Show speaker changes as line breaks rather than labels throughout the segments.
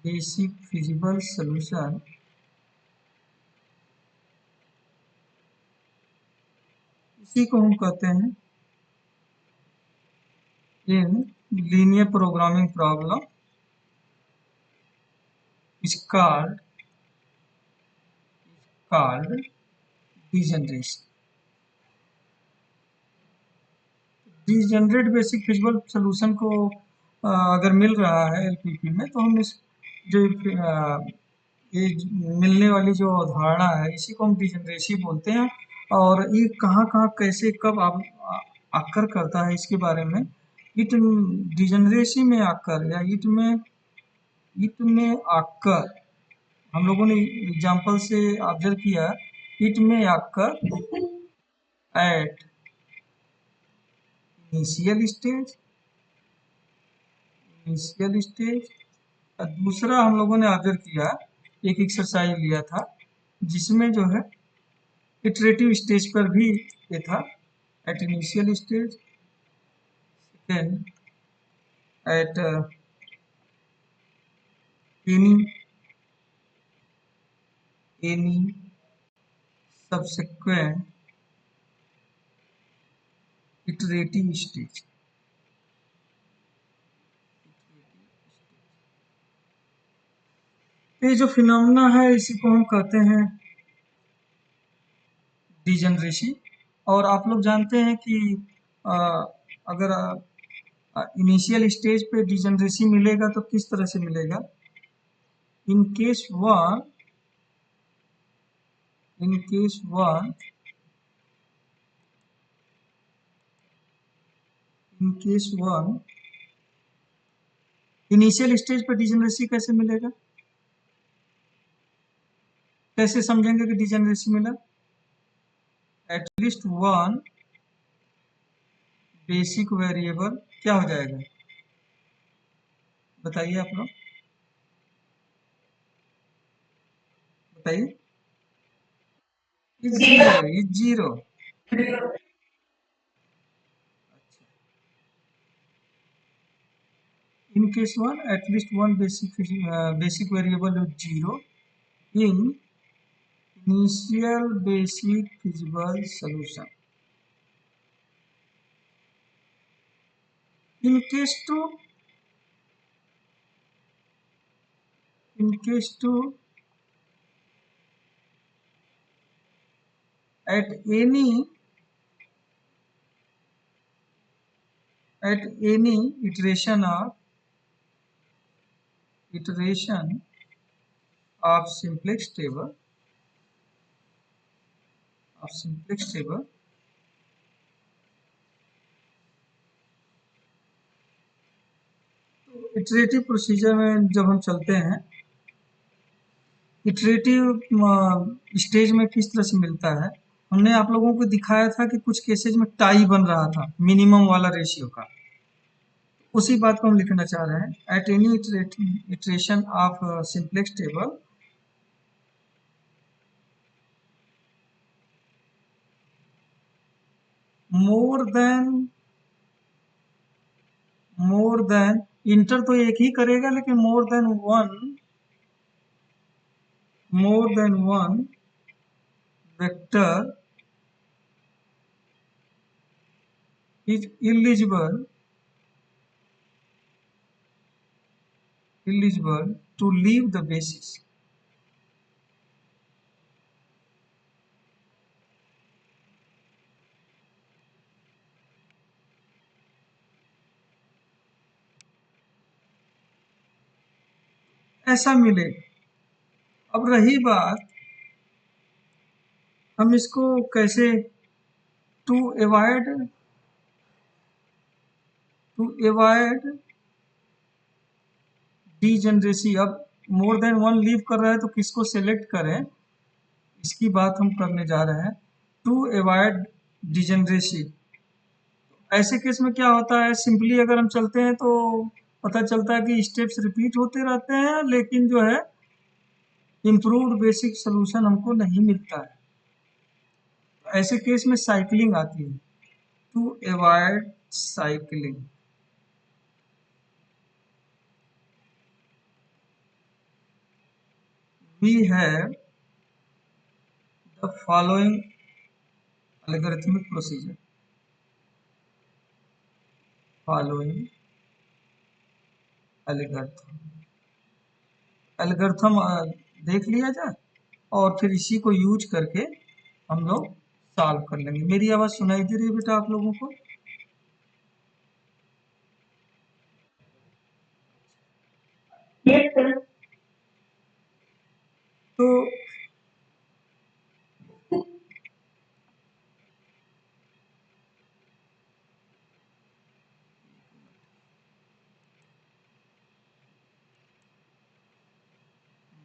Basic feasible solution इसी को हम कहते हैं in linear programming problem is called degeneration. Degenerate basic feasible solution को अगर मिल रहा है एलपीपी में तो हम इस जो ये मिलने वाली जो अवधारणा है इसी को हम डीजेनरेसी बोलते हैं। और ये कहाँ कहाँ कैसे कब आकर करता है इसके बारे में इट डीजेनरेसी में आकर या इट में आकर हम लोगों ने एग्जाम्पल से ऑब्जर्व किया इट में आकर एट इनिशियल स्टेज। दूसरा हम लोगों ने ऑब्जर्व किया एक एक्सरसाइज लिया था जिसमें जो है इटरेटिव स्टेज पर भी ये था at initial stage, second at any subsequent iterative stage। ये जो फिनोमेना है इसी को हम कहते हैं डीजेनरेसी। और आप लोग जानते हैं कि अगर इनिशियल स्टेज पे डीजेनरेसी मिलेगा तो किस तरह से मिलेगा। In case one initial stage पर डीजेनरेसी कैसे मिलेगा, कैसे समझेंगे कि डीजेनरेसी मिला। एटलीस्ट वन बेसिक वेरिएबल क्या हो जाएगा बताइए आप लोग, बताइए। Zero. In case one, at least one basic variable is zero in initial basic feasible solution. In case two, at any iteration of simplex table, iterative procedure में जब हम चलते हैं इटरेटिव स्टेज में किस तरह से मिलता है, हमने आप लोगों को दिखाया था कि कुछ केसेज में टाई बन रहा था मिनिमम वाला रेशियो का, उसी बात को हम लिखना चाह रहे हैं। At any iteration of simplex table more than inter तो एक ही करेगा लेकिन more than one vector is eligible to leave the basis। ऐसा मिले। अब रही बात हम इसको कैसे टू अवॉइड डीजेनरेसी। अब मोर देन वन लीव कर रहा है तो किसको सेलेक्ट करें इसकी बात हम करने जा रहे हैं। टू अवॉइड डीजेनरेसी ऐसे केस में क्या होता है, सिंपली अगर हम चलते हैं तो पता चलता है कि स्टेप्स रिपीट होते रहते हैं लेकिन जो है इम्प्रूव्ड बेसिक सोल्यूशन हमको नहीं मिलता है। ऐसे केस में साइकिलिंग आती है, to avoid cycling. we have the following algorithmic procedure. Following algorithm. Algorithm देख लिया जाए और फिर इसी को यूज करके हम लोग सॉल्व कर लेंगे। मेरी आवाज सुनाई दे रही है बेटा आप लोगों को?
Yes, sir.
तो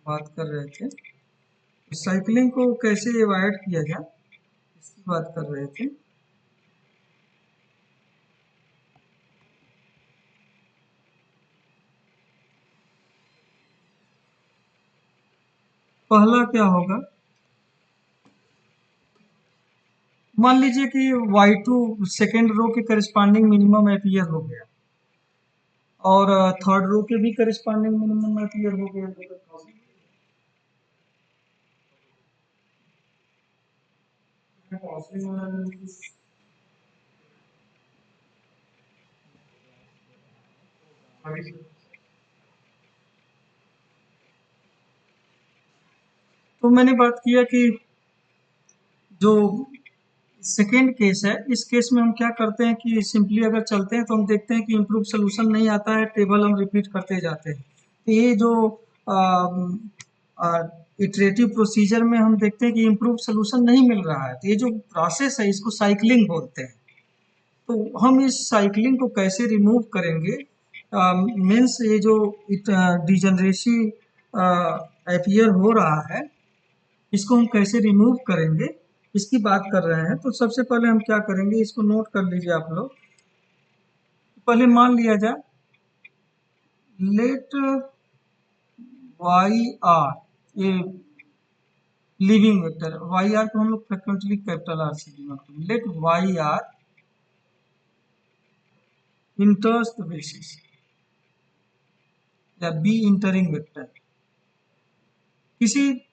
बात कर रहे थे साइकिलिंग को कैसे अवॉइड किया जाए, इसकी बात कर रहे थे। पहला क्या होगा, मान लीजिए कि y2 सेकेंड रो के करस्पॉन्डिंग मिनिमम एपियर हो गया और थर्ड रो के भी करस्पॉन्डिंग मिनिमम एपियर हो गया। तो मैंने बात किया कि जो सेकेंड केस है, इस केस में हम क्या करते हैं कि सिंपली अगर चलते हैं तो हम देखते हैं कि इम्प्रूव सोल्यूशन नहीं आता है, टेबल हम रिपीट करते जाते हैं। तो ये जो इटरेटिव प्रोसीजर में हम देखते हैं कि इम्प्रूव सोल्यूशन नहीं मिल रहा है, तो ये जो प्रोसेस है इसको साइक्लिंग बोलते हैं। तो हम इस साइक्लिंग को कैसे रिमूव करेंगे, मीन्स ये जो डिजनरेसी अपीयर हो रहा है इसको हम कैसे रिमूव करेंगे, इसकी बात कर रहे हैं। तो सबसे पहले हम क्या करेंगे, इसको नोट कर लीजिए आप लोग। पहले मान लिया जाए लेट वाई आर ये लिविंग वेक्टर, वाई आर को हम लोग फ्रिक्वेंटली कैपिटल आर से डिनोट करेंगे। Let Y R enters the basis या बी इंटरिंग वेक्टर। किसी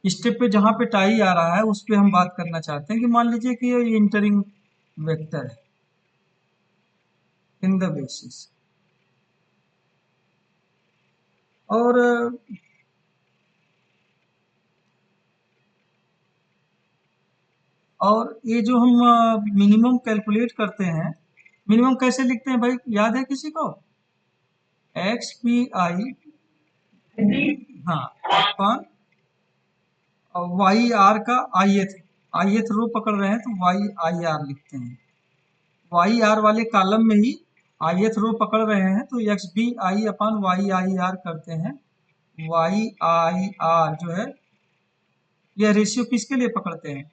स्टेप पे जहां पे टाई आ रहा है उस पे हम बात करना चाहते हैं कि मान लीजिए कि ये इंटरिंग वेक्टर है इन द बेसिस, और ये जो हम मिनिमम कैलकुलेट करते हैं, मिनिमम कैसे लिखते हैं भाई, याद है किसी को? एक्स पी आई, हाँ, अपन वाई आर का आईएथ रो पकड़ रहे हैं तो वाई आई आर लिखते हैं। वाई आर वाले कॉलम में ही आईएथ रो पकड़ रहे हैं तो X B I upon Y I R करते हैं। वाई आई आर जो है यह रेशियो किसके लिए पकड़ते हैं,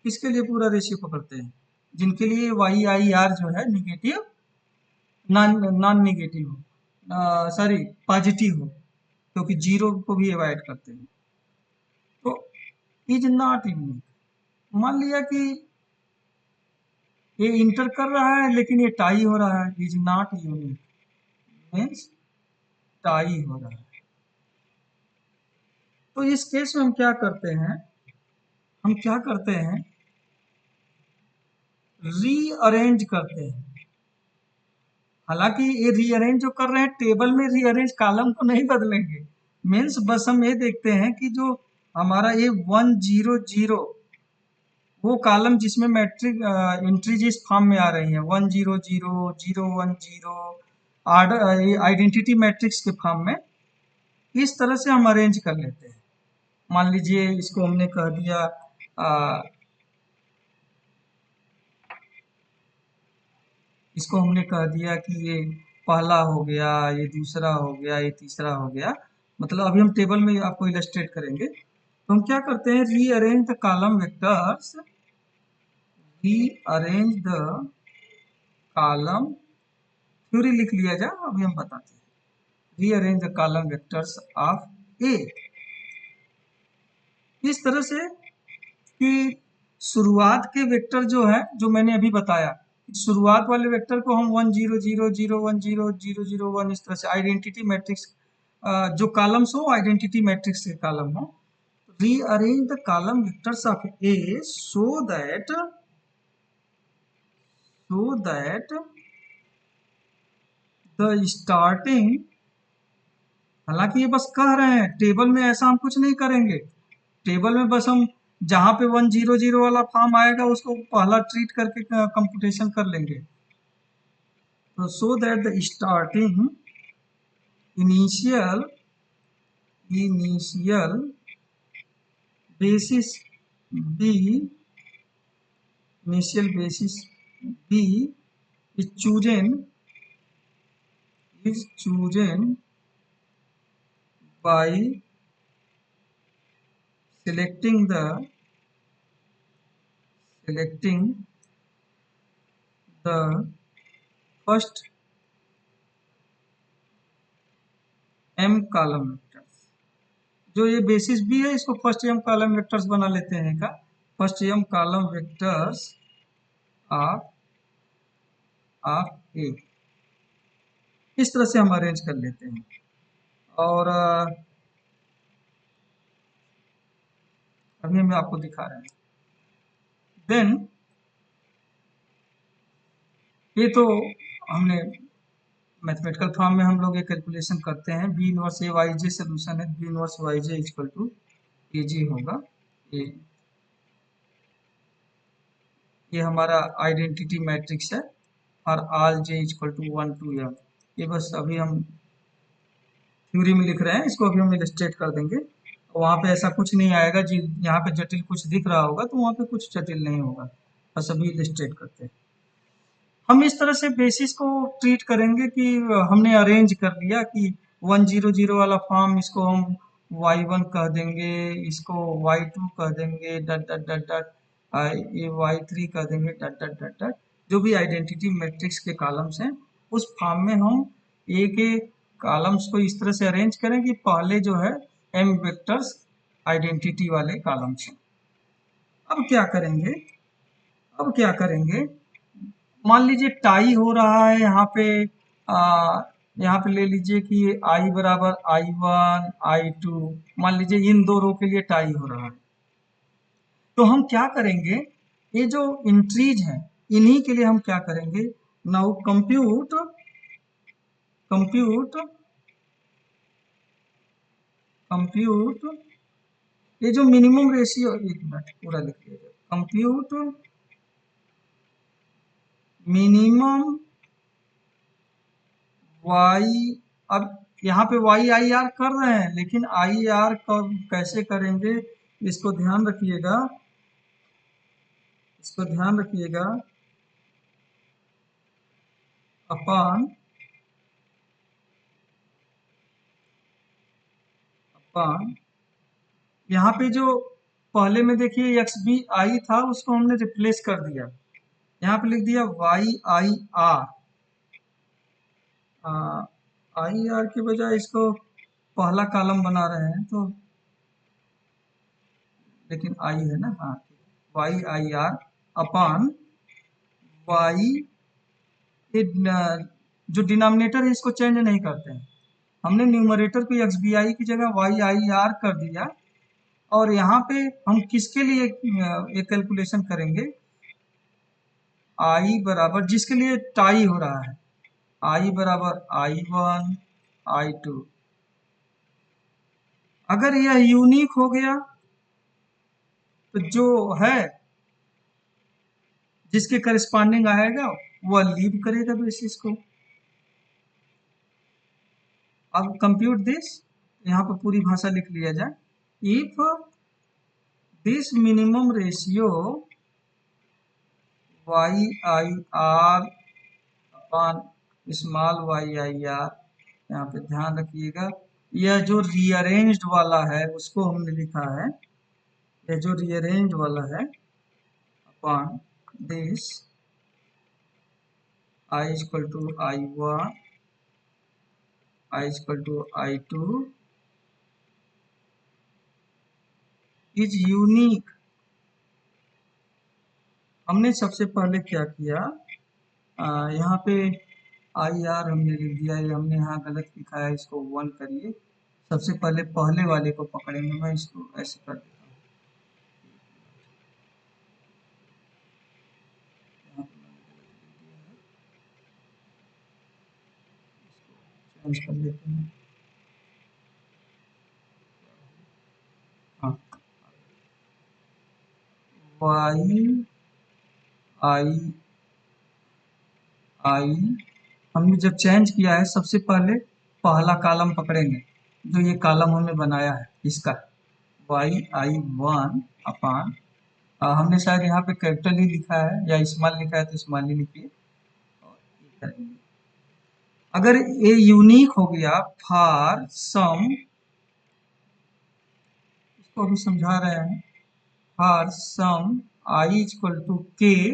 किसके लिए पूरा रेशियो पकड़ते हैं? जिनके लिए वाई आई आर जो है निगेटिव, नॉन निगेटिव हो, सॉरी पॉजिटिव हो, क्योंकि जीरो को भी अवॉइड करते हैं। तो इज नॉट यूनिक। मान लिया कि ये इंटर कर रहा है लेकिन ये टाई हो रहा है, is not unique means tie हो रहा है। तो इस केस में हम क्या करते हैं, रीअरेंज करते हैं। हालांकि ये रीअरेंज जो कर रहे हैं टेबल में रीअरेंज कॉलम को नहीं बदलेंगे, मीन्स बस हम ये देखते हैं कि जो हमारा ये 100 वो कॉलम जिसमें मैट्रिक एंट्रीज इस फॉर्म में आ रही है 100 010 आर्डर आइडेंटिटी मैट्रिक्स के फॉर्म में, इस तरह से हम अरेंज कर लेते हैं। मान लीजिए इसको हमने कह दिया कि ये पहला हो गया, ये दूसरा हो गया, ये तीसरा हो गया। मतलब अभी हम टेबल में आपको इलस्ट्रेट करेंगे। तो हम क्या करते हैं, rearrange the column vectors, rearrange the column, theory लिख लिया जाए, अभी हम बताते हैं। Rearrange the column vectors of A इस तरह से कि शुरुआत के वेक्टर जो है, जो मैंने अभी बताया, शुरुआत वाले वेक्टर को हम 100 0 1 0 0 0 1 इस तरह से आइडेंटिटी मैट्रिक्स जो कॉलम्स हो आइडेंटिटी मैट्रिक्स के कॉलम हो, rearrange the column vectors of A so that the starting, हालांकि ये बस कह रहे हैं, टेबल में ऐसा हम कुछ नहीं करेंगे। टेबल में बस हम जहां पे 100 वाला फॉर्म आएगा उसको पहला ट्रीट करके कंप्यूटेशन कर लेंगे। तो so that the starting initial basis B initial basis B is chosen by selecting the first m column vectors. जो ये बेसिस बी है इसको फर्स्ट m कॉलम वेक्टर्स बना लेते हैं का, first m column vectors of A, इस तरह से हम अरेंज कर लेते हैं। और अभी हम आपको दिखा रहे हैं। देन ये तो हमने मैथमेटिकल फॉर्म में हम लोग ये कैलकुलेशन करते हैं, B inverse A Y J solution है, B inverse Y J equal to A G होगा। ये हमारा आइडेंटिटी मैट्रिक्स है और all J equal to 1 to m। ये बस अभी हम थ्योरी में लिख रहे हैं, इसको अभी हम इलस्ट्रेट कर देंगे। वहाँ पे ऐसा कुछ नहीं आएगा जी, यहाँ पे जटिल कुछ दिख रहा होगा तो वहाँ पे कुछ जटिल नहीं होगा, बस अभी इलस्ट्रेट करते हैं। हम इस तरह से बेसिस को ट्रीट करेंगे कि हमने अरेंज कर लिया कि 100 वाला फॉर्म इसको हम y1 कह देंगे, इसको y2 कह देंगे, डट डट डट डट, ये y3 कह देंगे, डट डट डट डट। जो भी आइडेंटिटी मैट्रिक्स के कॉलम्स हैं उस फॉर्म में हम ए के कॉलम्स को इस तरह से अरेंज करें कि पहले जो है m वेक्टर्स आइडेंटिटी वाले कॉलम्स हैं। अब क्या करेंगे, मान लीजिए टाई हो रहा है यहाँ पे, यहाँ पे ले लीजिए कि i बराबर i1 i2, मान लीजिए इन दो रो के लिए टाई हो रहा है। तो हम क्या करेंगे, ये जो इंट्रीज हैं इन्हीं के लिए हम क्या करेंगे, नाउ कंप्यूट ये जो मिनिमम रेशियो, एक मिनट पूरा लिख लीजिए, कंप्यूट मिनिमम y, अब यहाँ पे वाई आई आर कर रहे हैं लेकिन आई आर कैसे करेंगे इसको ध्यान रखिएगा, अपान यहाँ पे जो पहले में देखिए एक्स बी आई था उसको हमने रिप्लेस कर दिया, यहाँ पे लिख दिया Y I R, I R के बजाय इसको पहला कॉलम बना रहे हैं तो, लेकिन आई है ना, हाँ, Y I R upon Y, जो डिनोमिनेटर है इसको चेंज नहीं करते हैं, हमने न्यूमरेटर को एक्स बी आई की जगह वाई आई आर कर दिया। और यहाँ पे हम किसके लिए एक कैलकुलेशन करेंगे, आई बराबर जिसके लिए टाई हो रहा है, आई बराबर i1 i2। अगर यह यूनिक हो गया तो जो है जिसके करस्पॉन्डिंग आएगा वह लीव करेगा बेसिस को। अब कंप्यूट दिस, यहाँ पर पूरी भाषा लिख लिया जाए, if this minimum ratio Y I R upon small Y I R, यहाँ पे ध्यान रखिएगा यह जो रीअरेंज्ड वाला है उसको हमने लिखा है, यह जो रीअरेंज वाला है upon this i equal to i1 i equal to i2 is unique. हमने सबसे पहले क्या किया, यहाँ पे आई आर हमने लिख दिया, ये हमने यहाँ गलत लिखा है, इसको 1 करिए, सबसे पहले पहले वाले को पकड़ेंगे, मैं इसको ऐसे कर देता हूँ। यहाँ पे मैंने गलत लिख दिया है, इसको चेंज कर लेते हैं। हाँ, वाई आई आई हमने जब चेंज किया है, सबसे पहले पहला कॉलम पकड़ेंगे जो ये कॉलम हमने बनाया है इसका, वाई आई वन अपान, हमने शायद यहाँ पे कैपिटल ही लिखा है या स्मॉल लिखा है तो स्मॉल ही लिखिए और ये करेंगे। अगर ये यूनिक हो गया फॉर सम, इसको अभी समझा रहे हैं, for some I equal to K,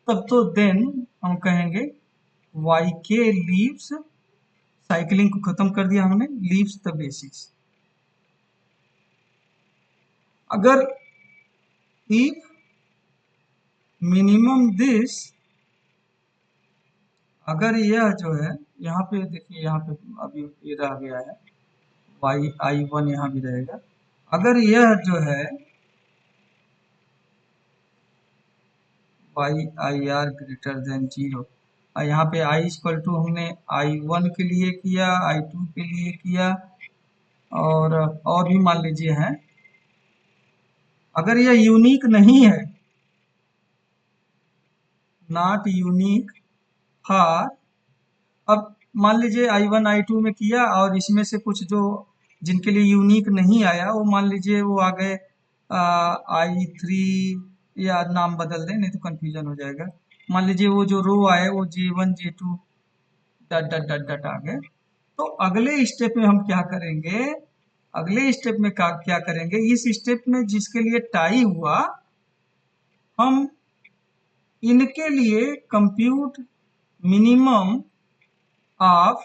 तब तो देन हम कहेंगे वाई के लीव्स, साइकिलिंग को खत्म कर दिया हमने, लीव्स द बेसिस। अगर इफ मिनिमम दिस, अगर यह जो है यहाँ पे देखिए, यहाँ पे अभी ये रह गया है वाई आई वन, यहाँ भी रहेगा। अगर यह जो है Y I R greater than zero, यहाँ पे आई इक्वल टू हमने आई वन के लिए किया, आई टू के लिए किया, और भी मान लीजिए है। अगर यह यूनिक नहीं है, नॉट यूनिक फॉर, अब मान लीजिए आई वन आई टू में किया और इसमें से कुछ जो जिनके लिए यूनिक नहीं आया, वो मान लीजिए वो आ गए आई थ्री, या नाम बदल दें नहीं तो कंफ्यूजन हो जाएगा। मान लीजिए वो जो रो आए वो जे वन जे टू डट डट डट डट आ गए, तो अगले स्टेप में हम क्या करेंगे, अगले स्टेप में क्या करेंगे, इस स्टेप में जिसके लिए टाई हुआ, हम इनके लिए कंप्यूट मिनिमम ऑफ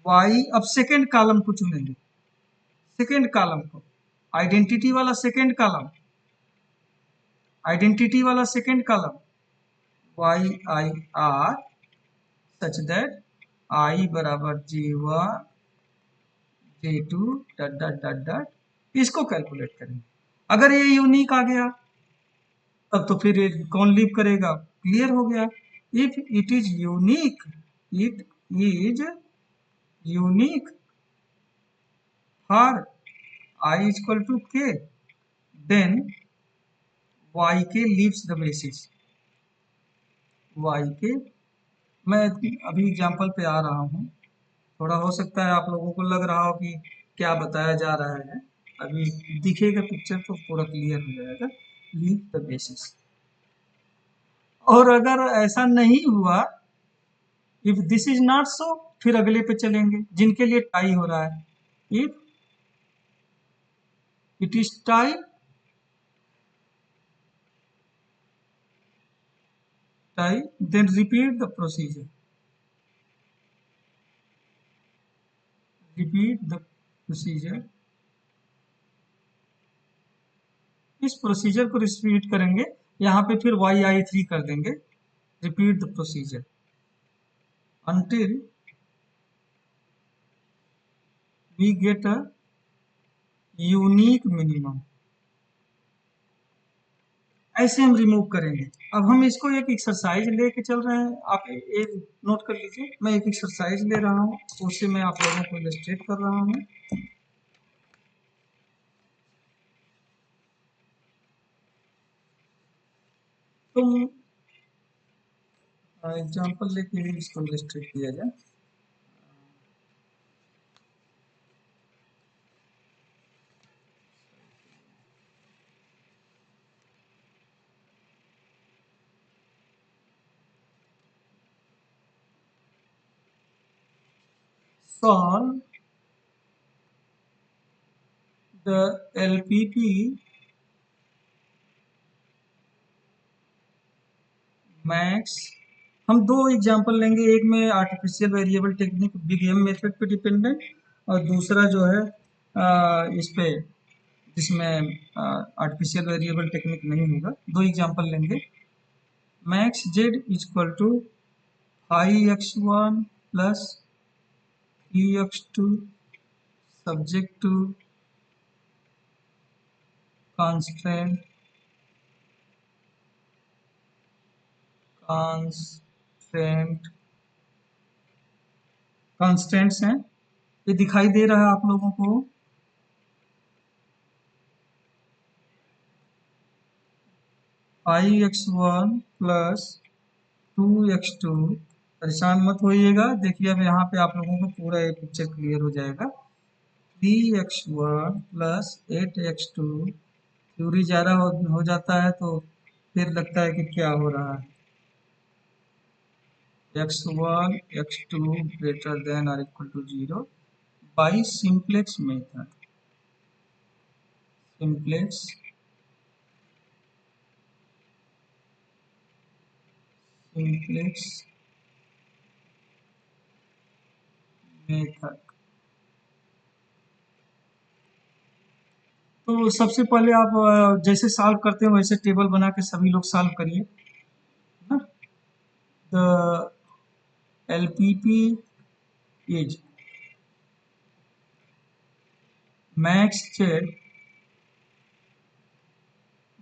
वाई, अब सेकेंड कॉलम को चुनेंगे, सेकेंड कॉलम को, आइडेंटिटी वाला सेकेंड कॉलम, आइडेंटिटी वाला second column, Y I R such that I बराबर जे वन जे टू डट डट डट डट, इसको कैलकुलेट करेंगे। अगर ये यूनिक आ गया तब तो फिर कौन लीव करेगा, क्लियर हो गया। If it is unique, it is unique for I equal to K, then Y K leaves the basis, Y K, मैं अभी एग्जाम्पल पे आ रहा हूँ, थोड़ा हो सकता है आप लोगों को लग रहा हो कि क्या बताया जा रहा है, अभी दिखेगा पिक्चर तो पूरा क्लियर हो जाएगा। लीव द बेसिस, और अगर ऐसा नहीं हुआ, if this is not so, फिर अगले पे चलेंगे जिनके लिए टाई हो रहा है। If it is tie, tie, then repeat the procedure, repeat the procedure, इस प्रोसीजर को रिपीट करेंगे, यहाँ पे फिर वाई आई थ्री कर देंगे, repeat the procedure until we get a unique minimum। ऐसे हम रिमूव करेंगे। अब हम इसको एक एक्सरसाइज लेके चल रहे हैं, आप एक नोट कर लीजिए, मैं एक एक्सरसाइज ले रहा हूँ, उससे मैं आप लोगों को इलस्ट्रेट कर रहा हूँ। तुम एग्जाम्पल लेके ही इसको इलस्ट्रेट किया जाए। Solve the LPP मैक्स, हम दो एग्जांपल लेंगे, एक में artificial variable technique big M method पे डिपेंडेंट, और दूसरा जो है इस पे जिसमें आर्टिफिशियल वेरिएबल टेक्निक नहीं होगा। दो एग्जांपल लेंगे, max Z equal to 5x1 plus 3x2 subject to constraint constraints हैं, ये दिखाई दे रहा है आप लोगों को। x1 प्लस 2x2, परेशान मत होइएगा, देखिए अब यहाँ पे आप लोगों को पूरा ये पिक्चर क्लियर हो जाएगा। 3x1 प्लस 8x2, थ्योरी ज़्यादा हो जाता है तो फिर लगता है कि क्या हो रहा है। x1 x2 greater than or equal to 0 by simplex method। simplex method. तो सबसे पहले आप जैसे सॉल्व करते हैं वैसे टेबल बना के सभी लोग सॉल्व करिए। The LPP is max Z.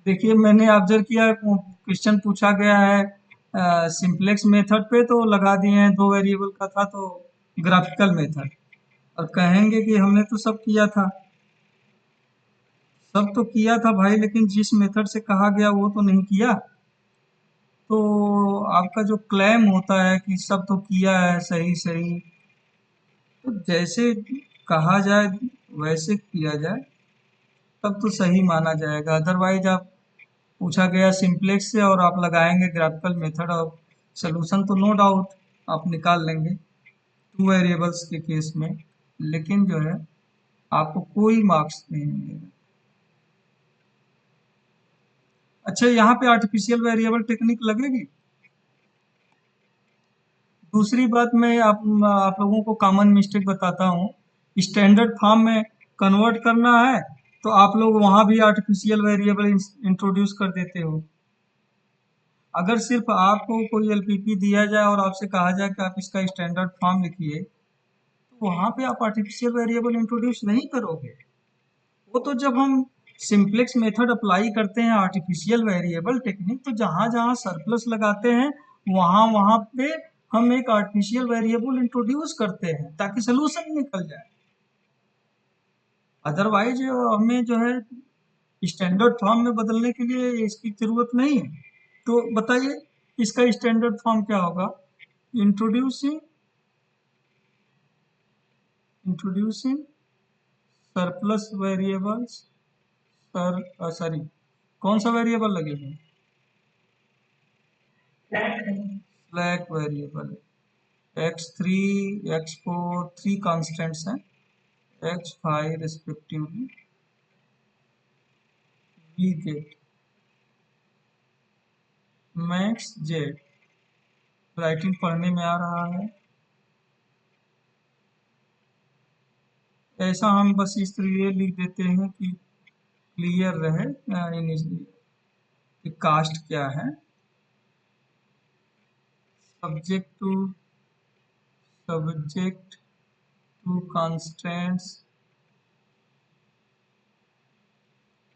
देखिए मैंने ऑब्जर्व किया, क्वेश्चन पूछा गया है सिंप्लेक्स मेथड पे, तो लगा दिए हैं, दो वेरिएबल का था तो ग्राफिकल मेथड। और कहेंगे कि हमने तो सब किया था, सब तो किया था भाई, लेकिन जिस मेथड से कहा गया वो तो नहीं किया। तो आपका जो क्लेम होता है कि सब तो किया है सही सही, तो जैसे कहा जाए वैसे किया जाए तब तो सही माना जाएगा। अदरवाइज आप पूछा गया सिंप्लेक्स से और आप लगाएंगे ग्राफिकल मेथड, और सोल्यूशन तो नो डाउट आप निकाल लेंगे टू वेरिएबल्स के केस में, लेकिन जो है आपको कोई मार्क्स नहीं मिलेगा। अच्छा, यहाँ पे आर्टिफिशियल वेरिएबल टेक्निक लगेगी। दूसरी बात, मैं आप लोगों को कॉमन मिस्टेक बताता हूँ। स्टैंडर्ड फॉर्म में कन्वर्ट करना है तो आप लोग वहाँ भी आर्टिफिशियल वेरिएबल इंट्रोड्यूस कर देते हो। अगर सिर्फ आपको कोई एलपीपी दिया जाए और आपसे कहा जाए कि आप इसका स्टैंडर्ड फॉर्म लिखिए, तो वहाँ पे आप आर्टिफिशियल वेरिएबल इंट्रोड्यूस नहीं करोगे। वो तो जब हम सिंप्लेक्स मेथड अप्लाई करते हैं आर्टिफिशियल वेरिएबल टेक्निक, तो जहाँ जहाँ सरप्लस लगाते हैं वहाँ वहाँ पे हम एक आर्टिफिशियल वेरिएबल इंट्रोड्यूस करते हैं ताकि सोल्यूशन निकल जाए। अदरवाइज हमें जो है स्टैंडर्ड फॉर्म में बदलने के लिए इसकी जरूरत नहीं है। तो बताइए इसका स्टैंडर्ड फॉर्म क्या होगा। Introducing introducing surplus variables, sorry कौन सा वेरिएबल लगेगा, slack variable. x3 x4 three constants हैं, x5 respectively. We get max Z, writing पढ़ने में आ रहा है। ऐसा हम बस इस लिए लिख देते हैं कि क्लियर रहे कि कास्ट क्या है। सब्जेक्ट टू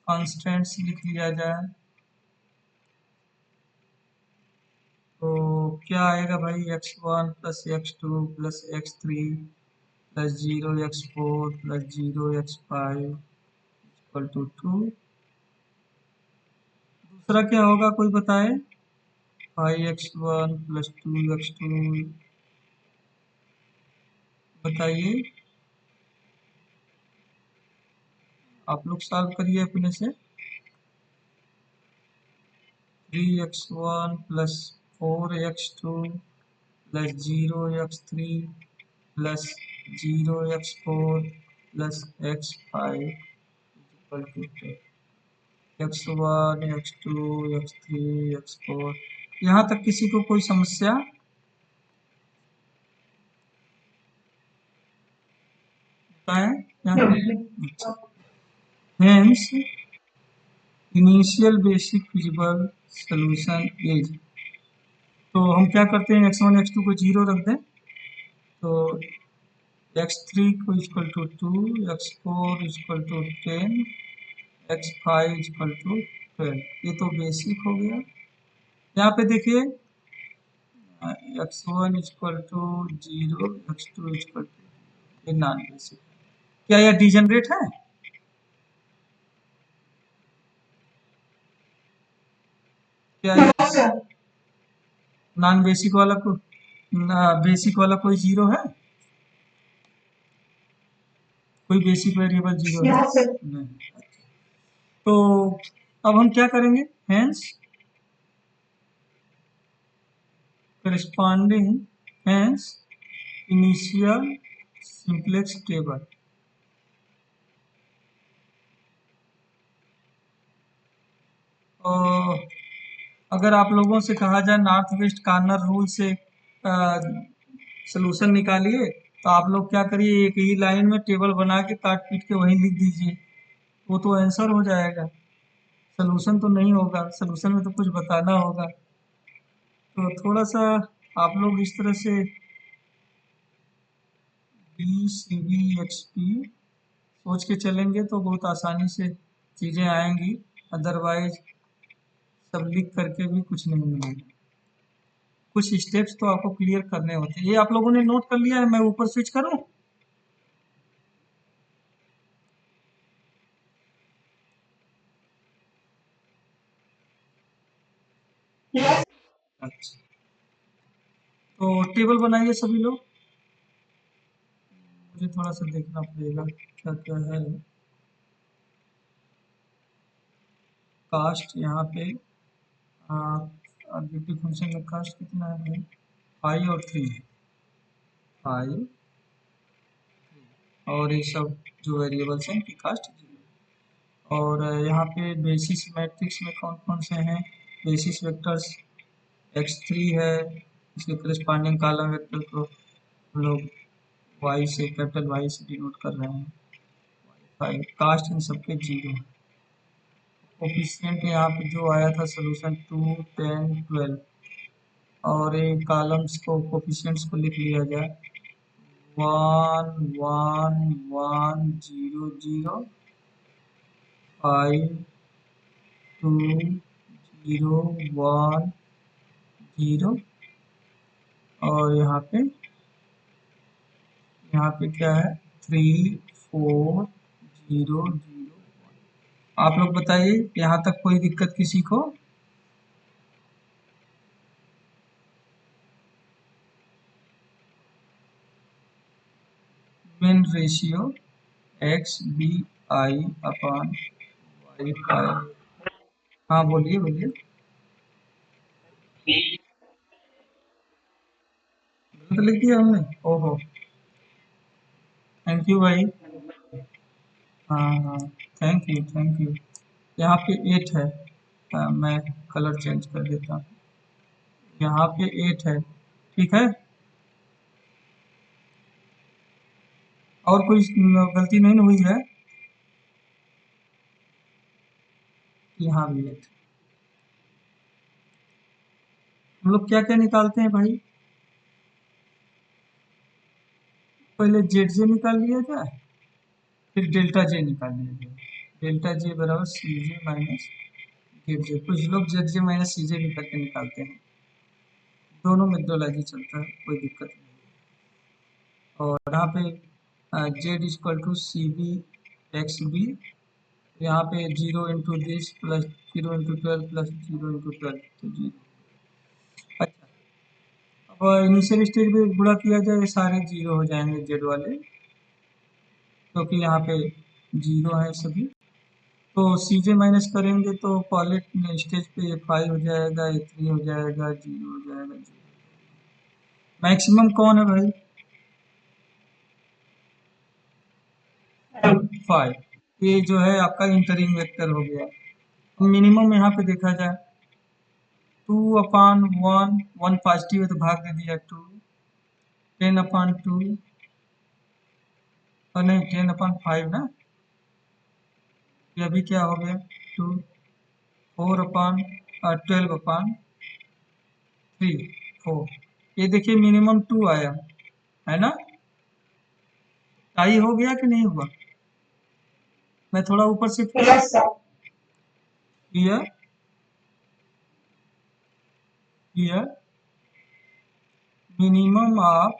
कॉन्स्टेंट्स लिख लिया जाए तो क्या आएगा भाई, x1 plus x2 plus x3 plus 0x4 plus 0x5 equal to 2। दूसरा क्या होगा कोई बताए, 5x1 प्लस 2x2, बताइए आप लोग सॉल्व करिए अपने से। 3x1 plus 4x2 plus 0x3 plus 0x4 plus x5 equal to 2। x1 x2 x3 x4, यहाँ तक किसी को कोई समस्या? बताएं। Hence initial basic feasible solution is, तो हम क्या करते हैं x1 x2 को 0 रख दें, तो x3 को equal to 2, x4 equal to 10, x5 equal to 12। ये तो बेसिक हो गया। यहाँ पे देखिए x1 equal to 0, x2 equal to, ये नॉन बेसिक। क्या यह डिजनरेट है? क्या नॉन बेसिक वाला को बेसिक वाला कोई जीरो है? कोई बेसिक वेरिएबल जीरो है? नहीं। तो अब हम क्या करेंगे? Hence corresponding hence initial simplex table। और अगर आप लोगों से कहा जाए नॉर्थ वेस्ट कॉर्नर रूल से सलूशन निकालिए, तो आप लोग क्या करिए, एक ही लाइन में टेबल बना के काट पीट के वहीं लिख दीजिए, वो तो आंसर हो जाएगा। सलूशन तो नहीं होगा, सलूशन में तो कुछ बताना होगा। तो थोड़ा सा आप लोग इस तरह से BCBHP सोच के चलेंगे तो बहुत आसानी से चीज़ें आएंगी। अदरवाइज सब लिख करके भी कुछ नहीं मिलेगा। कुछ स्टेप्स तो आपको क्लियर करने होते हैं। ये आप लोगों ने नोट कर लिया है? मैं ऊपर स्विच करूं? अच्छा, तो टेबल बनाइए सभी लोग। मुझे थोड़ा सा देखना पड़ेगा क्या क्या है। कास्ट यहाँ पे ऑब्जेक्टिव फंक्शन में कास्ट कितना है? 5 और 3, 5 और ये सब जो वेरिएबल्स हैं की कास्ट 0। और यहाँ पे बेसिस मैट्रिक्स में कौन कौन से हैं? बेसिस वेक्टर्स x3 है, इसके करस्पॉन्डिंग कॉलम वेक्टर को हम लोग y से, कैपिटल Y से डिनोट कर रहे हैं। 5 कास्ट इन सबके 0 है। कोफिशिएंट यहाँ पे जो आया था सोल्यूशन 2, 10, 12, और ये कॉलम्स को कोफिशिएंट्स को लिख लिया जाए 1 1 1 0 0 5 2 0 1 0। और यहाँ पे क्या है? 3 4 0 0। आप लोग बताइए यहाँ तक कोई दिक्कत किसी को? Mean ratio X B I upon Y 5। हाँ बोलिए बोलिए। गलत लिख दिया हमने? ओहो, थैंक यू भाई। हाँ हाँ, थैंक यू थैंक यू। यहाँ पे 8 है। मैं कलर चेंज कर देता हूँ। यहाँ पे 8 है, ठीक है। और कोई गलती नहीं हुई है? यहाँ भी 8। हम लोग क्या क्या निकालते हैं भाई? पहले जेड जे निकाल लिया जाए, फिर डेल्टा जे निकाल लिया जाए। डेल्टा जे बराबर सी जे माइनस जेड जे। कुछ लोग जेड जे माइनस सी जे भी करके निकालते हैं। दोनों मेथडोलॉजी चलता है, कोई दिक्कत नहीं। और यहाँ पे Z equal to C B X B, यहाँ पे 0 into this plus 0 into 12 plus 0 into 12, तो 0। अच्छा, अब इनिशियल स्टेज पे गुणा किया जाए, सारे 0 हो जाएंगे जेड वाले, क्योंकि यहाँ पे 0 है सभी। तो सी जे माइनस करेंगे तो पहले स्टेज पे ये 5 हो जाएगा, ये 3 हो जाएगा, 0 हो जाएगा, 0। मैक्सिमम कौन है भाई? 5। ये जो है आपका इंटरिंग वेक्टर हो गया। मिनिमम यहाँ पे देखा जाए 2/1, 1 पॉजिटिव है तो भाग दे दिया 2, 10/2, और नहीं 10/5 ना, ये अभी क्या हो गया 2, 4/12/3, 4। ये देखिए मिनिमम 2 आया है ना। टाई हो गया कि नहीं हुआ? मैं थोड़ा ऊपर शिफ्ट कर
Yes, sir.
दिया here minimum of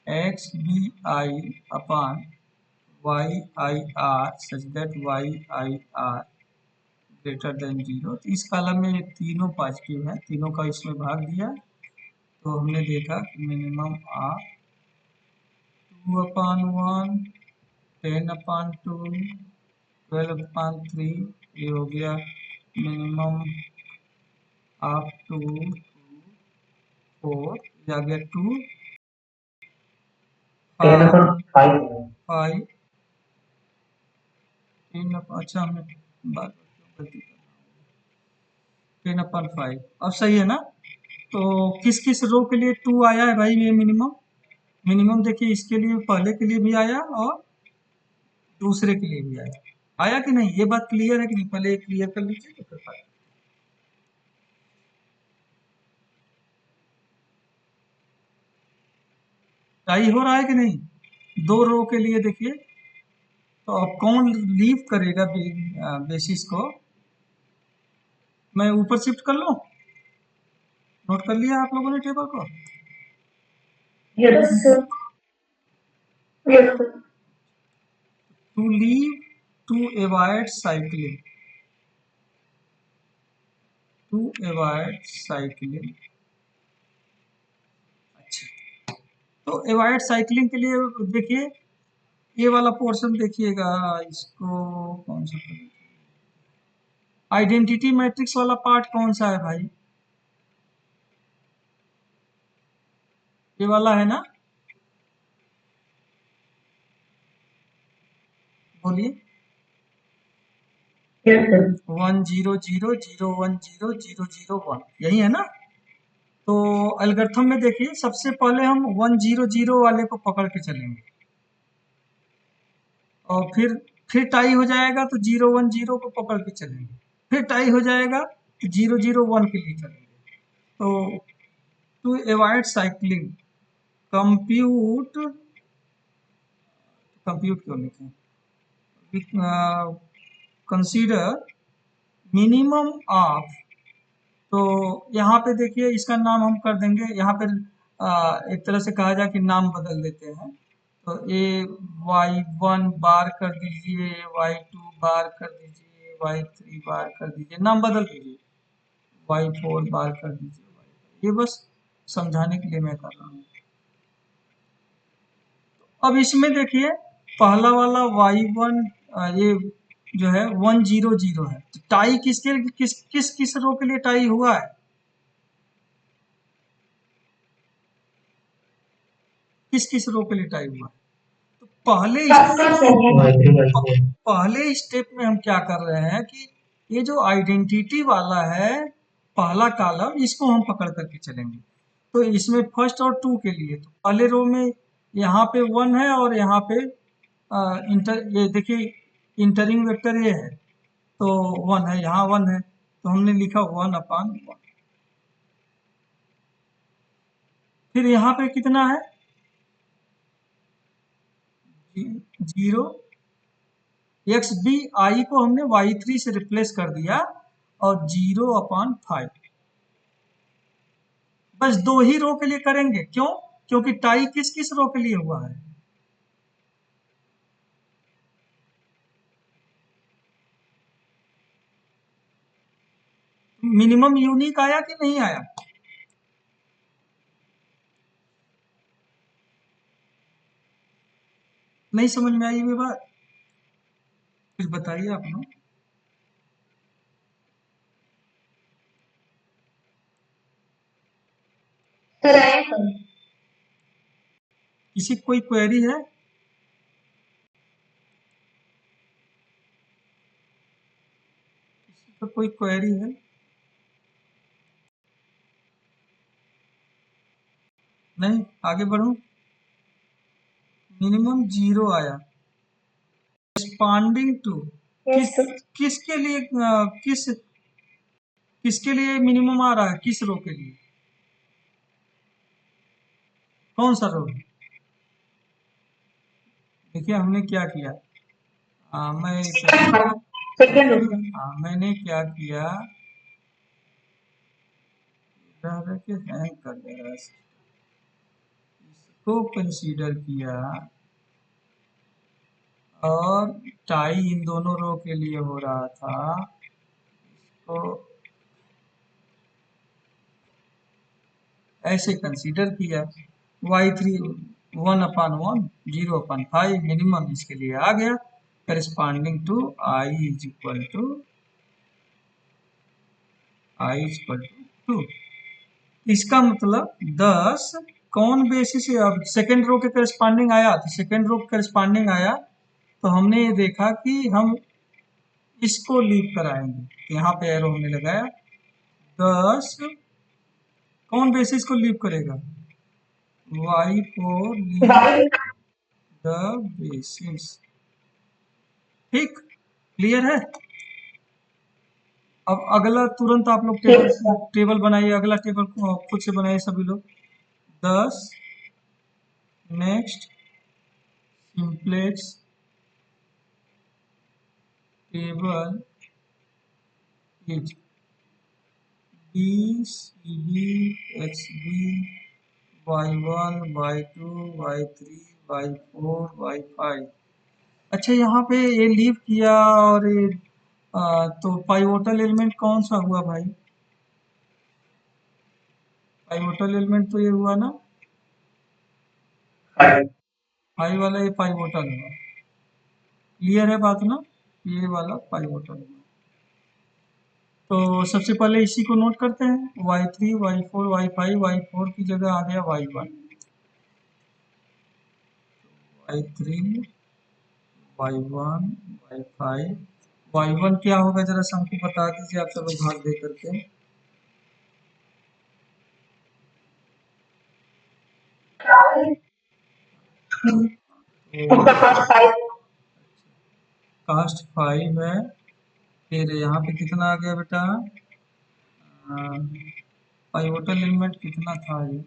xbi upon yir such that yir greater than 0। तो इस कॉलम में ये तीनों पॉजिटिव है, तीनों का इसमें भाग दिया तो हमने देखा कि मिनिमम ऑफ 2/1, 10/2, 12/3, ये हो गया मिनिमम ऑफ 2 4, ये आ गया 2
10/5.
5 10, अच्छा हमने बात गलती कर 10/5। अब सही है ना? तो किस किस रो के लिए 2 आया है भाई? ये मिनिमम मिनिमम देखिए, इसके लिए पहले के लिए भी आया और दूसरे के लिए भी आया। आया कि नहीं? ये बात क्लियर है कि नहीं? पहले क्लियर कर लीजिए तो फिर बात। टाई हो रहा है कि नहीं? दो रो के लिए देखिए, तो अब कौन लीव करेगा बेसिस को? मैं ऊपर शिफ्ट कर लूं? नोट कर लिया आप लोगों ने टेबल को?
Yes, sir. Yes, sir.
To leave to avoid cycling, to avoid cycling. अच्छा, तो अवॉइड साइक्लिंग के लिए देखिए, ये वाला पोर्शन देखिएगा, इसको कौन सा आइडेंटिटी मैट्रिक्स वाला पार्ट कौन सा है भाई? ये वाला है ना? बोलिए।
Yes, sir.
1 0 0 0 1 0 0 0 1, यही है ना? तो एल्गोरिथम में देखिए, सबसे पहले हम 1 0 0 वाले को पकड़ के चलेंगे और फिर टाई हो जाएगा तो 0 1 0 को पकड़ के चलेंगे, फिर टाई हो जाएगा तो 0 0 1 के लिए चलेंगे। तो to avoid cycling compute, compute क्यों लिखें, कंसीडर मिनिमम ऑफ, तो यहाँ पे देखिए इसका नाम हम कर देंगे, यहाँ पे एक तरह से कहा जाए कि नाम बदल देते हैं। तो y1 बार कर दीजिए, y2 बार कर दीजिए, y3 बार कर दीजिए, नाम बदल दीजिए, y4 बार कर दीजिए। ये बस समझाने के लिए मैं कर रहा हूँ। अब इसमें देखिए, पहला वाला y1 ये जो है 1 0 0 है, तो टाई किसके किस किस किस रो के लिए टाई हुआ है? किस किस रो के लिए टाई हुआ है? तो पहले स्टेप में हम क्या कर रहे हैं कि ये जो आइडेंटिटी वाला है पहला कॉलम, इसको हम पकड़ करके चलेंगे। तो इसमें फर्स्ट और टू के लिए तो पहले रो में यहाँ पे 1 है और यहाँ पे ये देखिए इंटरिंग वेक्टर ये है, तो 1 है, यहाँ 1 है, तो हमने लिखा 1/1। फिर यहाँ पे कितना है? 0, एक्स बी आई को हमने y3 से रिप्लेस कर दिया और 0/5। बस दो ही रो के लिए करेंगे, क्यों? क्योंकि टाई किस किस रो के लिए हुआ है? मिनिमम यूनिक आया कि नहीं आया? नहीं समझ में आई ये बात? कुछ बताइए आप लोग।
Sir, I am.
किसी कोई क्वेरी है? किसी का कोई क्वेरी है? नहीं, आगे बढ़ूं। मिनिमम 0 आया, रिस्पॉन्डिंग टू
Yes, sir.
किसके लिए किसके लिए मिनिमम आ रहा है? किस रो के लिए? कौन सा रो? देखिए हमने क्या किया,
सेकेंड रूम
मैंने क्या किया, रह के हैंग कर दे रहा है, इसको कंसीडर किया और टाई इन दोनों रो के लिए हो रहा था, तो ऐसे कंसीडर किया y3 1/1 0/5 मिनिमम इसके लिए आ गया, corresponding to i is equal to 2। इसका मतलब 10 कौन बेसिस है, अब सेकेंड रो के करस्पॉन्डिंग आया, तो सेकेंड रो के करस्पॉन्डिंग आया तो हमने ये देखा कि हम इसको लीव कराएंगे, यहाँ पे एरो हमने लगाया, 10 कौन बेसिस को लीव करेगा, y4 leave
why
the basis. ठीक, क्लियर है। अब अगला तुरंत आप लोग टेबल बनाइए, अगला टेबल खुद से बनाइए सभी लोग। 10 next simplex table is B C B X B y1 y2 y3 y4 y5। अच्छा यहाँ पे ये लीव किया और ये तो पाइवोटल एलिमेंट कौन सा हुआ भाई, पाइवोटल एलिमेंट तो ये हुआ ना, फाइव वाला ये पाइवोटल हुआ, क्लियर है बात ना, ये वाला पाइवोटल हुआ। तो सबसे पहले इसी को नोट करते हैं, y3 y4 y5, y4 की जगह आ गया y1, y3 y1 y5, y1 क्या होगा जरा से हमको बता दीजिए आप सब लोग भाग दे करके। तो कास्ट 5 है, फिर यहाँ पे कितना आ गया बेटा, पाइवोटल एलिमेंट कितना था ये,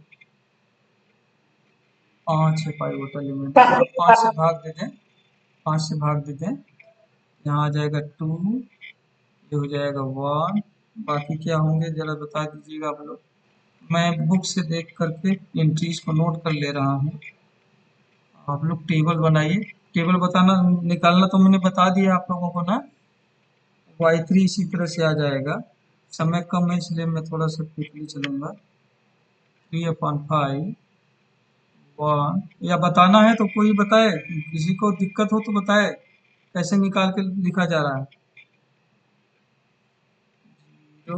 5 है पाइवोटल एलिमेंट, 5 से भाग दे दें, 5 से भाग दे दें, यहाँ आ जाएगा 2, ये हो जाएगा 1, बाकी क्या होंगे जरा बता दीजिएगा आप लोग, मैं बुक से देख करके इन चीज को नोट कर ले रहा हूँ, आप लोग टेबल बनाइए, टेबल बताना निकालना तो मैंने बता दिया आप लोगों को ना, y3 इसी तरह से आ जाएगा, समय कम है इसलिए मैं थोड़ा सा क्विकली चलूंगा, 3/5 1, या बताना है तो कोई बताए, किसी को दिक्कत हो तो बताए कैसे निकाल के लिखा जा रहा है, तो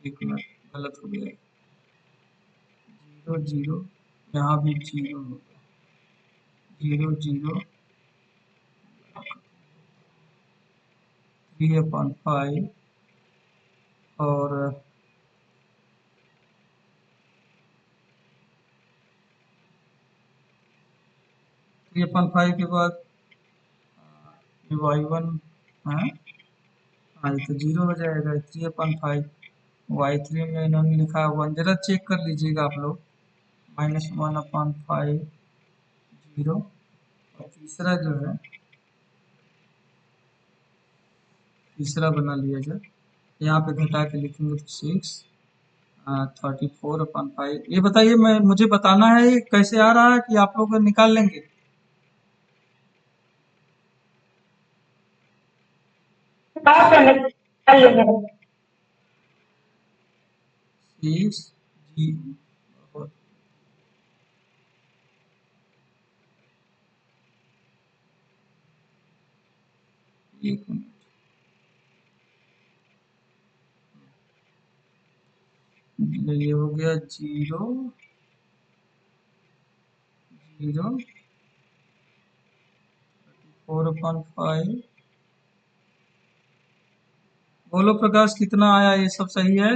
एक मिनट गलत हो गया, 0 0, यहाँ भी 0 होगा, 0 0 3/5 और 3/5 के बाद y1 है, हाँ ये तो 0 हो जाएगा, 3/5 y3 में इन्होंने लिखा है 1, जरा चेक कर लीजिएगा आप लोग, -1/5 0, और तीसरा जो है, तीसरा बना लिया जाए, यहाँ पे घटा के लिखेंगे तो 6 34/5, ये बताइए, मैं मुझे बताना है ये कैसे आ रहा है कि आप लोग निकाल लेंगे, 6 जी, एक मिनट, ये हो गया 0 0 4/5, बोलो प्रकाश कितना आया, ये सब सही है,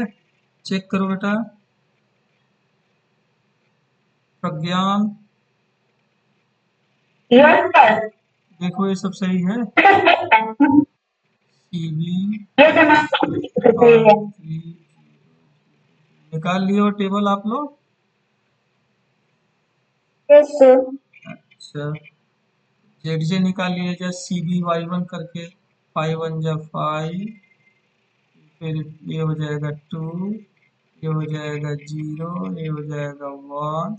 चेक करो बेटा, प्रज्ञान देखो ये सब सही है, सीबी निकाल लियो टेबल आप लोग, अच्छा, जेड जे निकाल लिया जाए CB/Y1 करके, 5 1 जा 5, फिर ये हो जाएगा 2, ये हो जाएगा 0, ये हो जाएगा 1,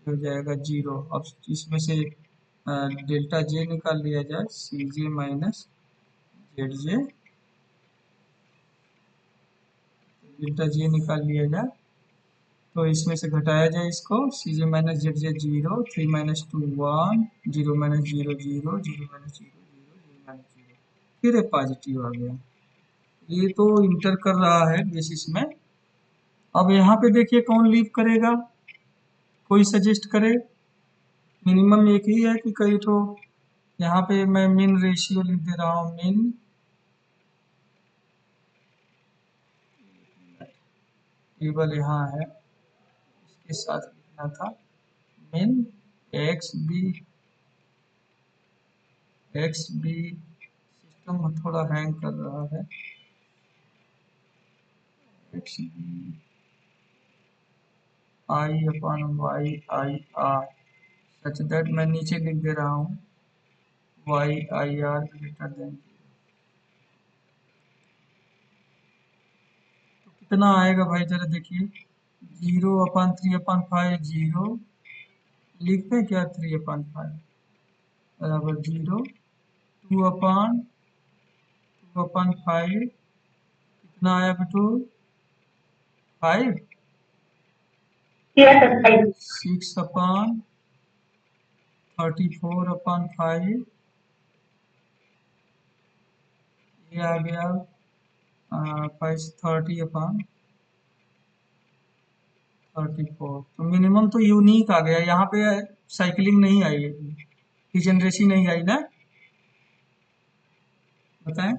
ये हो जाएगा 0। अब इसमें से डेल्टा जे निकाल लिया जाए, CJ minus ZJ, delta J निकाल लिया जाए तो इसमें से घटाया जाए इसको, CJ minus ZJ 0, 3 minus 2 1, 0 minus 0 0, 0 minus 0 0, 0 minus 0, फिर ये पॉजिटिव आ गया। ये तो इंटर कर रहा है बेसिस में। अब यहाँ पे देखिए कौन लीव करेगा, कोई सजेस्ट करे। मिनिमम एक ही है कि कई ठो, यहाँ पे मैं मीन रेशियो लिख दे रहा हूँ, मीन टेबल यहाँ है, इसके साथ लिखना था मीन एक्स बी, सिस्टम थोड़ा हैंग कर रहा है, x B I/YIR, such that मैं नीचे लिख दे रहा हूँ YIR ग्रेटर देन। तो कितना आएगा भाई जरा देखिए, 0/3/5 0, लिखते हैं क्या 3/5 बराबर 0, 2/5 कितना आया बेटू, 5,
Yes, sir. 5.
6/34/5, ये आ गया 30/34। तो मिनिमम तो यूनिक आ गया, यहाँ पे साइकिलिंग नहीं आई है, डिजनरेसी नहीं आई ना, बताएं।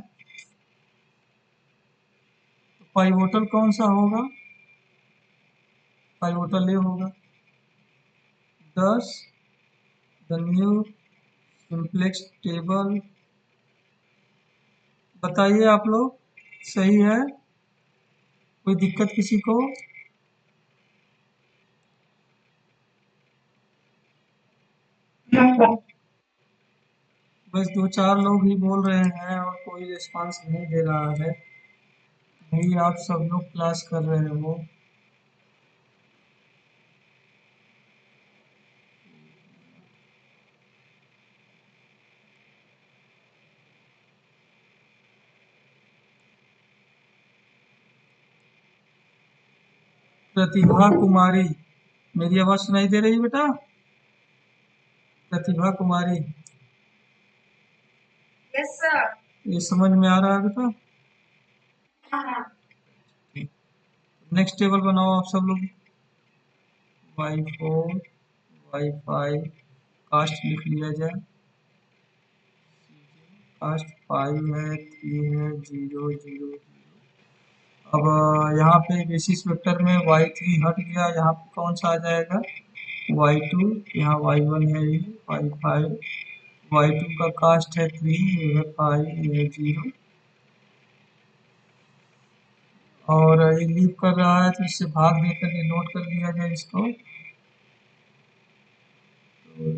तो पाइवोटल कौन सा होगा, पाइवोटल ये होगा 10, द न्यू सिंप्लेक्स टेबल। बताइए आप लोग, सही है, कोई दिक्कत किसी को?
No, sir.
बस 2 4 लोग ही बोल रहे हैं और कोई रिस्पांस नहीं दे रहा है, नहीं आप सब लोग क्लास कर रहे हो। प्रतिभा कुमारी, मेरी आवाज सुनाई दे रही है बेटा? प्रतिभा कुमारी,
Yes, sir.
ये समझ में आ रहा है बेटा? नेक्स्ट टेबल बनाओ आप सब लोग, Y4 Y5, कास्ट लिख लिया जाए, कास्ट 5 है, 3 है, 0 0। अब यहाँ पे बेसिस वेक्टर में Y3 हट गया, यहाँ पे कौन सा आ जाएगा, Y2, यहाँ Y1 है, ये Y5, Y2 का कास्ट है 3, ये है 5, ये है 0, और ये लीव कर रहा है तो इससे भाग दे करके नोट कर लिया जाए इसको। तो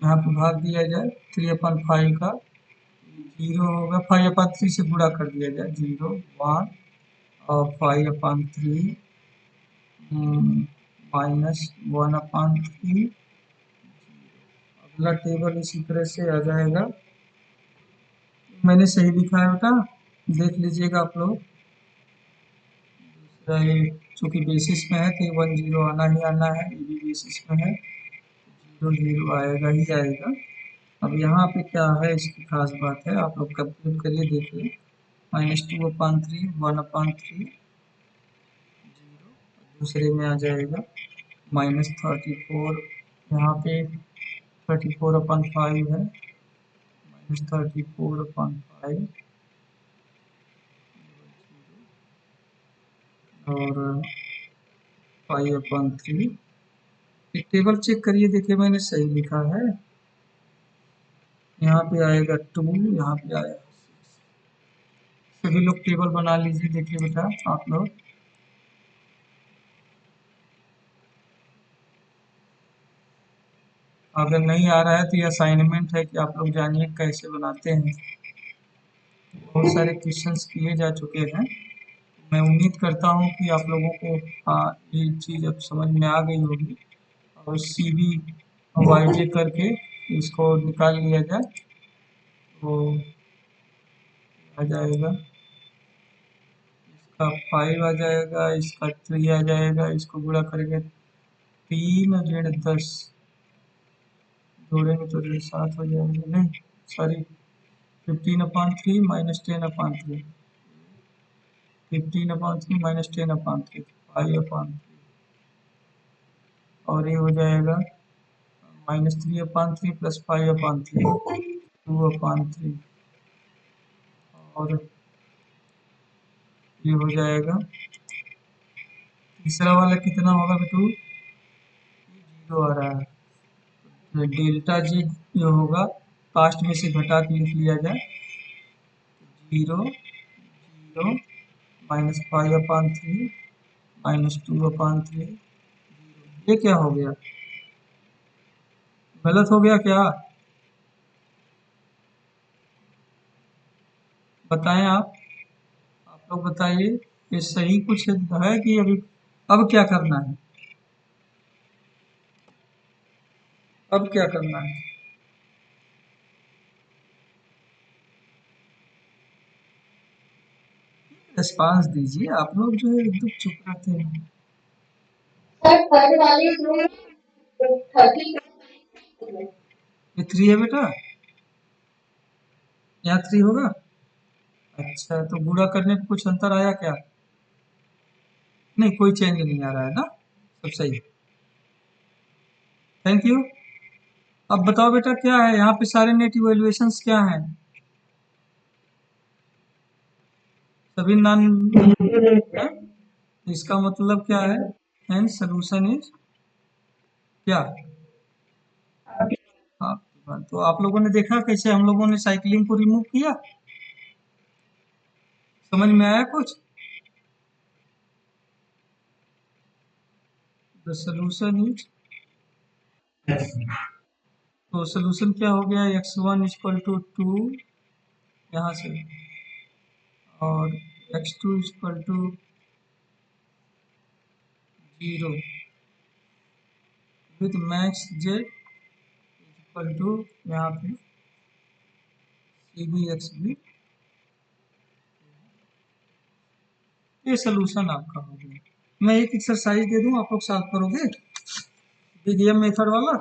यहाँ पे भाग दिया जाए 3/5 का, 0 होगा, 5/3 से गुणा कर दिया जाए, 0 1, और 5/3 -1/3। अगला टेबल इसी तरह से आ जाएगा, मैंने सही लिखा है बेटा, देख लीजिएगा आप लोग। दूसरा ये चूँकि बेसिस में है तो ये 1 0 आना ही आना है, ये भी बेसिस में है, 0 0 आएगा ही आएगा। अब यहाँ पे क्या है, इसकी खास बात है, आप लोग कंप्यूट करिए देखिए, -2/3 1/3, दूसरे में आ जाएगा -34, यहाँ पे 34/5 है, -34/5, और 5/3। एक टेबल चेक करिए देखिए मैंने सही लिखा है, यहाँ पे आएगा 2, यहाँ पे आएगा। सभी लोग टेबल बना लीजिए देखिए बेटा आप लोग, अगर नहीं आ रहा है तो ये असाइनमेंट है कि आप लोग जानिए कैसे बनाते हैं। बहुत सारे क्वेश्चंस किए जा चुके हैं। मैं उम्मीद करता हूँ कि आप लोगों को ये चीज़ अब समझ में आ गई होगी। और सी बी वाई जे करके इसको निकाल लिया जाए तो आ जाएगा, इसका 5 आ जाएगा, इसका 3 आ जाएगा, इसको गुणा करेंगे 3 ऋण 10 जोड़ेंगे तो ऋण 7 हो जाएगा, नहीं सॉरी 15/3 माइनस 10/3, 15/3 माइनस 10/3, 5/3, और ये हो जाएगा -3/3 प्लस 5/3, 2/3, और ये हो जाएगा तीसरा वाला कितना होगा बेटू, जीरो आ रहा है। तो डेल्टा जी जो होगा कास्ट में से घटा के लिख लिया जाए, जीरो जीरो -5/3 -2/3, ये क्या हो गया, गलत हो गया क्या, बताएं आप लोग बताइए, ये सही कुछ है कि अभी, अब क्या करना है, अब क्या करना है, रिस्पांस दीजिए, आप लोग जो है एकदम चुप रहते हैं।
सर थर्ड वाली में 30
ये 3 है बेटा, यहाँ 3 होगा, अच्छा तो गुणा करने पे कुछ अंतर आया क्या, नहीं कोई चेंज नहीं आ रहा है ना, सब सही, थैंक यू। अब बताओ बेटा क्या है यहाँ पे, सारे नेट इवैल्यूएशंस क्या हैं, सभी नॉन है, इसका मतलब क्या है, एंड सोल्यूशन इज क्या, हाँ तो आप लोगों ने देखा कैसे हम लोगों ने साइकिलिंग को रिमूव किया, समझ में आया कुछ, द सोल्यूशन इज, तो सोल्यूशन क्या हो गया, x1 इक्वल टू 2 यहाँ से, और x2 equal to 0 with max z equal to यहाँ पे सी बी एक्स बी, ये सोल्यूशन आपका हो गया। मैं एक एक्सरसाइज दे दूं, आप लोग सॉल्व करोगे, बीजीएम मेथड वाला,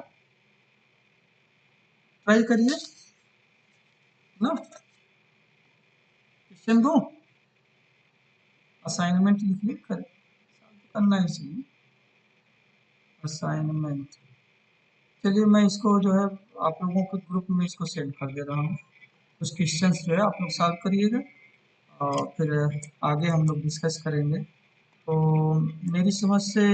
ट्राई करिए ना, क्वेश्चन दूं, असाइनमेंट लिखिए, करना ही चाहिए असाइनमेंट। चलिए मैं इसको जो है आप लोगों के ग्रुप में इसको सेंड कर दे रहा हूँ, कुछ क्वेश्चंस जो है आप लोग सॉल्व करिएगा और फिर आगे हम लोग डिस्कस करेंगे। तो मेरी समझ से